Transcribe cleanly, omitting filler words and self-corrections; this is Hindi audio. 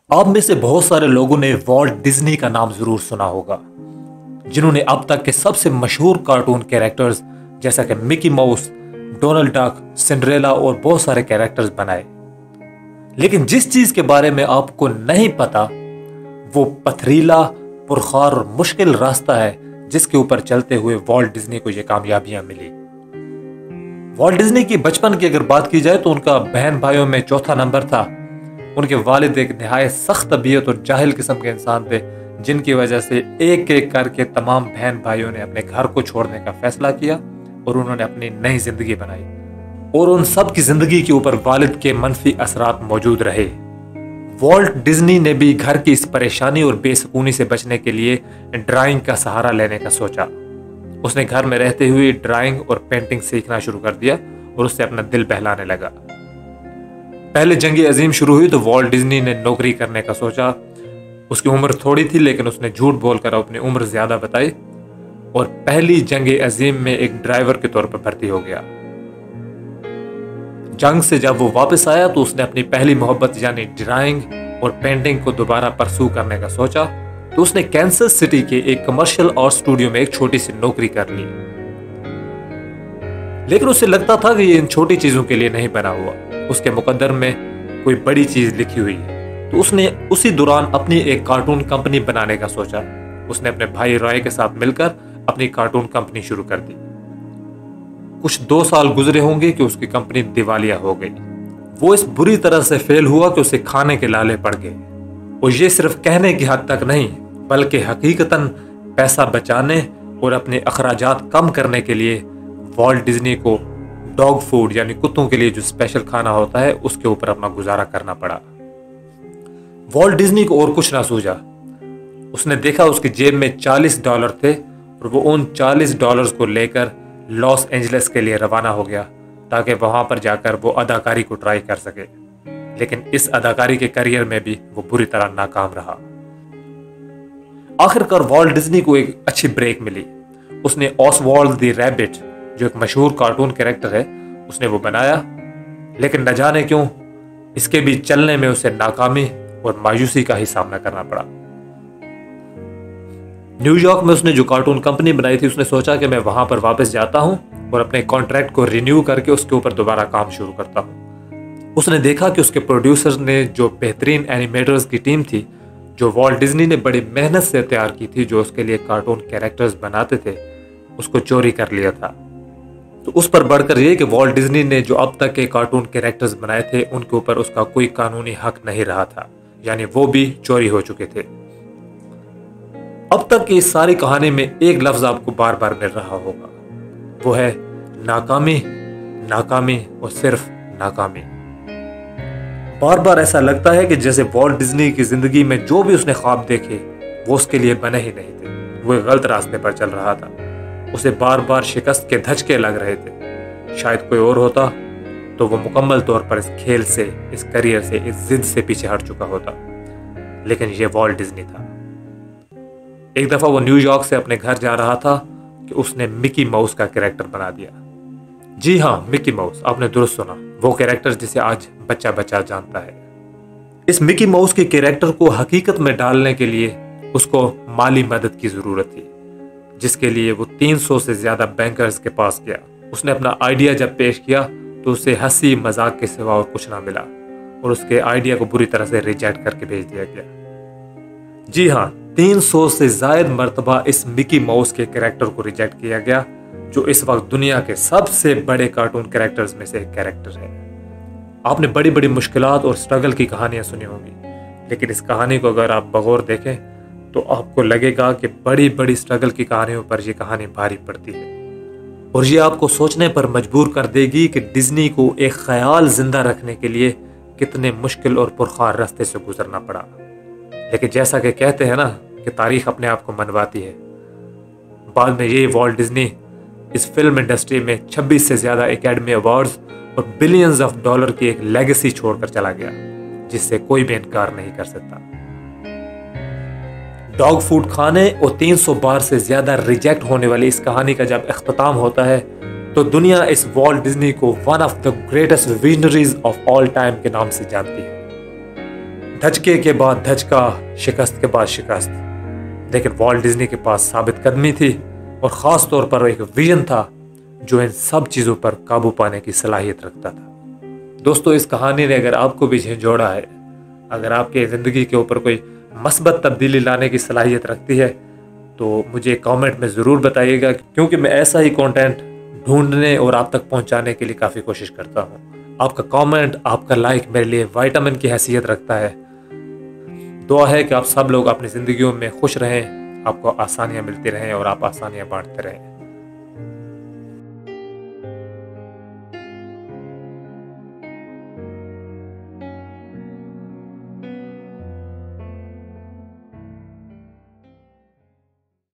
आप में से बहुत सारे लोगों ने वॉल्ट डिज्नी का नाम जरूर सुना होगा, जिन्होंने अब तक के सबसे मशहूर कार्टून कैरेक्टर्स जैसा कि Mickey mouse, Donald duck, Cinderella और बहुत सारे कैरेक्टर्स बनाए। लेकिन जिस चीज के बारे में आपको नहीं पता वो पथरीला, पुरखार और मुश्किल रास्ता है जिसके ऊपर चलते हुए वॉल्ट डिज्नी को ये कामयाबियां मिली। वॉल्ट डिज्नी की बचपन की अगर बात की जाए तो उनका बहन भाइयों में चौथा नंबर था। उनके वालिद एक निहायत सख्त तबीयत और जाहिल किस्म के इंसान थे, जिनकी वजह से एक एक करके तमाम बहन भाइयों ने अपने घर को छोड़ने का फैसला किया और उन्होंने अपनी नई जिंदगी बनाई। और उन सब की जिंदगी के ऊपर वालिद के मनफी असरात मौजूद रहे। वॉल्ट डिज्नी ने भी घर की इस परेशानी और बेसुकूनी से बचने के लिए ड्राइंग का सहारा लेने का सोचा। उसने घर में रहते हुए ड्राइंग और पेंटिंग सीखना शुरू कर दिया और उससे अपना दिल बहलाने लगा। पहले जंग अजीम शुरू हुई तो वॉल्ट डिज्नी ने नौकरी करने का सोचा। उसकी उम्र थोड़ी थी लेकिन उसने झूठ बोलकर अपनी उम्र ज्यादा बताई और पहली जंग अजीम में एक ड्राइवर के तौर पर भर्ती हो गया। जंग से जब वो वापस आया तो उसने अपनी पहली मोहब्बत यानी ड्राइंग और पेंटिंग को दोबारा परसू करने का सोचा। तो उसने कैंसस सिटी के एक कमर्शियल आर्ट स्टूडियो में एक छोटी सी नौकरी कर ली। लेकिन उसे लगता था कि ये इन छोटी चीजों के लिए नहीं बना हुआ, उसके मुकद्दर में कोई बड़ी चीज लिखी हुई है। तो उसने उसी दौरान अपनी एक कार्टून कंपनी बनाने का सोचा। उसने अपने भाई रॉय के साथ मिलकर अपनी कार्टून कंपनी शुरू कर दी। कुछ 2 साल गुजरे होंगे कि उसकी कंपनी दिवालिया हो गई। वो इस बुरी तरह से फेल हुआ कि उसे खाने के लाले पड़ गए। और ये सिर्फ कहने की हद तक नहीं बल्कि हकीकतन पैसा बचाने और अपने अखराजात कम करने के लिए वॉल्ट डिज्नी को डॉग फूड यानी कुत्तों के लिए जो स्पेशल खाना होता है उसके ऊपर अपना गुजारा करना पड़ा। वॉल्ट डिज्नी को और कुछ ना सूझा। उसने देखा उसकी जेब में $40 थे और वो उन $40 को लेकर लॉस एंजलिस के लिए रवाना हो गया ताकि वहां पर जाकर वो अदाकारी को ट्राई कर सके। लेकिन इस अदाकारी के करियर में भी वो बुरी तरह नाकाम रहा। आखिरकार वॉल्ट डिज्नी को एक अच्छी ब्रेक मिली। उसने ऑसवाल्ड द रैबिट जो एक मशहूर कार्टून कैरेक्टर है उसने वो बनाया। लेकिन न जाने क्यों इसके भी चलने में उसे नाकामी और मायूसी का ही सामना करना पड़ा। न्यूयॉर्क में उसने जो कार्टून कंपनी बनाई थी उसने सोचा कि मैं वहां पर वापस जाता हूं और अपने कॉन्ट्रैक्ट को रिन्यू करके उसके ऊपर दोबारा काम शुरू करता हूं। उसने देखा कि उसके प्रोड्यूसर ने जो बेहतरीन एनिमेटर्स की टीम थी जो वॉल्ट डिज्नी ने बड़ी मेहनत से तैयार की थी, जो उसके लिए कार्टून कैरेक्टर्स बनाते थे, उसको चोरी कर लिया था। तो उस पर बढ़कर यह कि वॉल्ट डिज्नी ने जो अब तक के कार्टून कैरेक्टर्स बनाए थे उनके ऊपर उसका कोई कानूनी हक नहीं रहा था, यानी वो भी चोरी हो चुके थे। अब तक की इस सारी कहानी में एक लफ्ज आपको बार बार मिल रहा होगा, वो है नाकामी, नाकामी और सिर्फ नाकामी। बार बार ऐसा लगता है कि जैसे वॉल्ट डिज्नी की जिंदगी में जो भी उसने ख्वाब देखे वो उसके लिए बने ही नहीं थे। वो एक गलत रास्ते पर चल रहा था। उसे बार बार शिकस्त के धचके लग रहे थे। शायद कोई और होता तो वो मुकम्मल तौर पर इस खेल से, इस करियर से, इस जिद से पीछे हट चुका होता। लेकिन ये वॉल्ट डिज्नी था। एक दफा वो न्यूयॉर्क से अपने घर जा रहा था कि उसने मिकी माउस का कैरेक्टर बना दिया। जी हाँ, मिकी माउस, आपने दुरुस्त सुना, वो कैरेक्टर जिसे आज बच्चा बच्चा जानता है। इस मिकी माउस के कैरेक्टर को हकीकत में डालने के लिए उसको माली मदद की जरूरत थी, जिसके लिए वो 300 से ज्यादा बैंकर्स के पास गया। उसने अपना आइडिया जब पेश किया तो उसे हंसी मजाक के सिवा और कुछ ना मिला और उसके आइडिया को बुरी तरह से रिजेक्ट करके भेज दिया गया। जी हाँ, 300 से ज्यादा मर्तबा इस मिकी माउस के कैरेक्टर को रिजेक्ट किया गया, जो इस वक्त दुनिया के सबसे बड़े कार्टून कैरेक्टर्स में से एक कैरेक्टर है। आपने बड़ी बड़ी मुश्किलात और स्ट्रगल की कहानियां सुनी होंगी, लेकिन इस कहानी को अगर आप बगौर देखें तो आपको लगेगा कि बड़ी बड़ी स्ट्रगल की कहानियों पर यह कहानी भारी पड़ती है और ये आपको सोचने पर मजबूर कर देगी कि डिज्नी को एक ख्याल जिंदा रखने के लिए कितने मुश्किल और पुरखार रास्ते से गुजरना पड़ा। लेकिन जैसा कि कहते हैं ना कि तारीख अपने आप को मनवाती है, बाद में ये वॉल्ट डिज्नी इस फिल्म इंडस्ट्री में 26 से ज्यादा एकेडमी अवार्ड्स और बिलियंस ऑफ डॉलर की एक लेगेसी छोड़कर चला गया, जिससे कोई भी इनकार नहीं कर सकता। डॉग फूड खाने और 300 बार से ज्यादा रिजेक्ट होने वाली इस कहानी का जब इख्तिताम होता है तो दुनिया इस वॉल्ट डिज्नी को one of the greatest visionaries of all time के नाम से जानती है। धचके के बाद धचका, शिकस्त के बाद शिकस्त, लेकिन वॉल्ट डिज्नी के पास साबित कदमी थी और ख़ास तौर पर एक विजन था जो इन सब चीज़ों पर काबू पाने की सलाहियत रखता था। दोस्तों, इस कहानी ने अगर आपको भी झंझोड़ा है, अगर आपके ज़िंदगी के ऊपर कोई मस्बत तब्दीली लाने की सलाहियत रखती है, तो मुझे कमेंट में ज़रूर बताइएगा, क्योंकि मैं ऐसा ही कंटेंट ढूंढने और आप तक पहुंचाने के लिए काफ़ी कोशिश करता हूं। आपका कमेंट, आपका लाइक मेरे लिए विटामिन की हैसियत रखता है। दुआ है कि आप सब लोग अपनी ज़िंदगियों में खुश रहें, आपको आसानियां मिलती रहें और आप आसानियां बांटते रहें।